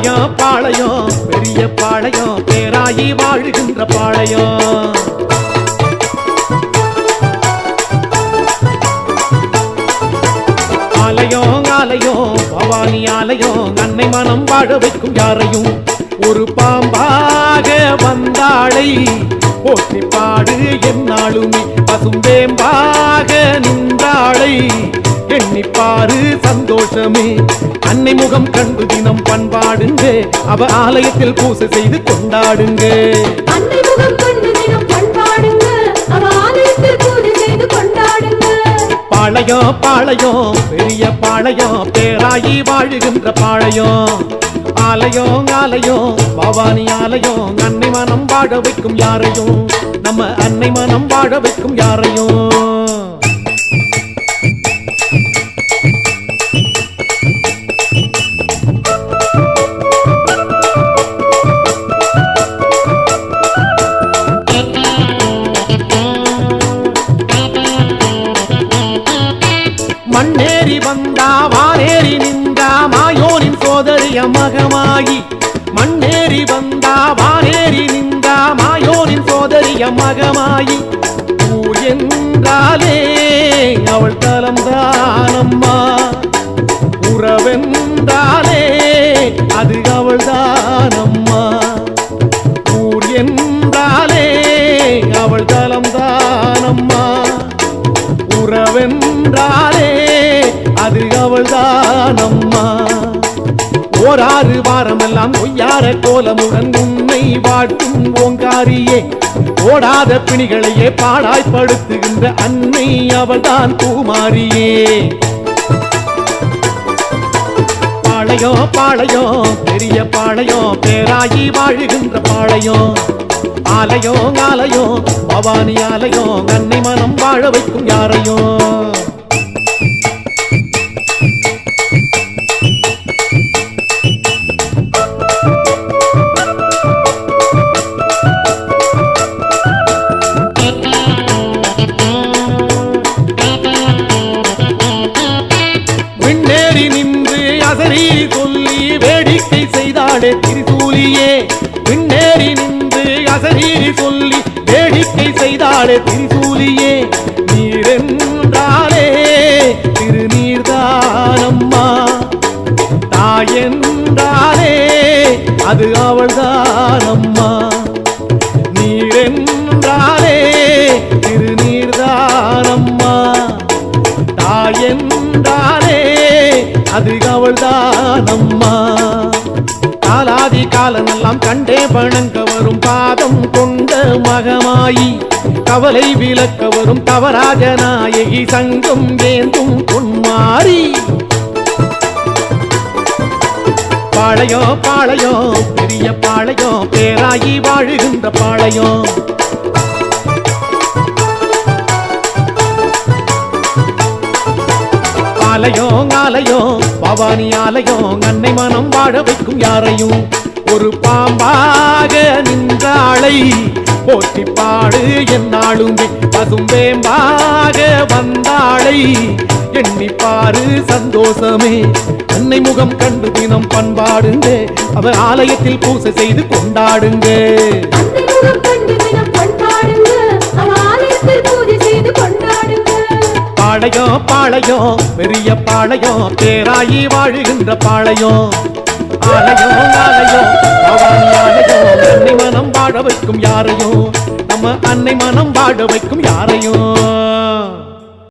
பாளையம் பாளையம் பெரிய பாளையம் பேராயி வாழுகின்ற பாளையம். ஆலயம் ஆலயம் பவானி ஆலயம் அன்னை மனம் வாழ வைக்கும் யாரையும். ஒரு பாம்பாக வந்தாளை போற்றி பாடு என்னாலுமே பசும்பேம்பாக நின்றாளை எண்ணிப்பாரு சந்தோஷமே. அன்னை முகம் கண்டு தினம் பண்பாடுங்க அவ ஆலயத்தில் பூசை செய்து கொண்டாடுங்க. அன்னை முகம் கண்டு தினம் பண்பாடுங்க அவ ஆலயத்தில் பூஜை செய்து கொண்டாடுங்க. பாளையம் பாளையம் பெரிய பாளையம் பேராயி வாழுகின்ற பாளையம். ஆலயம் ஆலயம் பவானி ஆலயம் அன்னை மனம் வாழ வைக்கும் யாரையும். நம்ம அன்னை மனம் வாழ வைக்கும் யாரையும். மண்ணேறி வந்தா வானேறி நின்றா மாயோனின் சோதரிய மகமாயி. மண்ணேறி வந்தா வானேறி நின்றா மாயோனின் சோதரிய மகமாயி. பூ என்றாலே அவள் தலம்தானம்மா. உறவென்றாலே அது அவள் தானம்மா. ஊர் என்றாலே அவள் தலம்தானம்மா. உறவென்றாலே அது அவள்தானம்மா. ஓராறு வாரமெல்லாம் பொய்யார கோலமுடன் உன்னை வாட்டும் ஓங்காரியே. ஓடாத பிணிகளையே பாடாய்ப்படுத்துகின்ற அன்னை அவள்தான் பூமாரியே. பாளையம் பாளையம் பெரிய பாளையம் பேராயி வாழுகின்ற பாளையம். ஆலயம் ஆலயம் பவானி ஆலயம் அன்னை மனம் வாழ வைக்கும் யாரையும். விண்ணேறி நின்று அசரீ சொல்லி வேடிக்கை செய்தாளே திரிசூலியே. விண்ணேறி நின்று அசரீரி சொல்லி வேடிக்கை செய்தாளே திரிசூலியே. நீரென்றாலே திருநீர்தானம்மா. தாயென்றாலே அது அவள்தானம்மா. நீரென்றாலே திருநீர்தானம்மா. தாயென்றாலே அது அவள்தானம்மா. காலாதி காலமெல்லாம் கண்டே வணங்க வரும் பாதம் கொண்ட மகமாயி. கவலை விலக்க வரும் தவராஜ நாயகி சங்கம் ஏந்தும் பொன்மாரி. பாளையம் பாளையம் பெரிய பாளையம் பேராயி வாழுகின்ற பாளையம். ஆலயம் ஆலயம் பவானி ஆலயம் அன்னை மனம் வாழ வைக்கும் யாரையும். ஒரு பாம்பாக நின்றாளை போற்றி பாடு என்னாலுமே பசும்பேம்பாக வந்தாளை எண்ணிப்பாரு சந்தோஷமே. அன்னை முகம் கண்டு தினம் பண்பாடுங்க அவ ஆலயத்தில் பூசை செய்து கொண்டாடுங்க. அன்னை முகம் கண்டு தினம் பண்பாடுங்க அவ ஆலயத்தில் பூஜை செய்து கொண்டாடுங்க. பாளையம் பாளையம் பெரிய பாளையம் பேராயி வாழுகின்ற பாளையம். ஆலயம் ஆலயம் பவானி ஆலயம் அன்னை மனம் வாழ வைக்கும் யாரையும். நம்ம அன்னை மனம் வாழ வைக்கும் யாரையும்.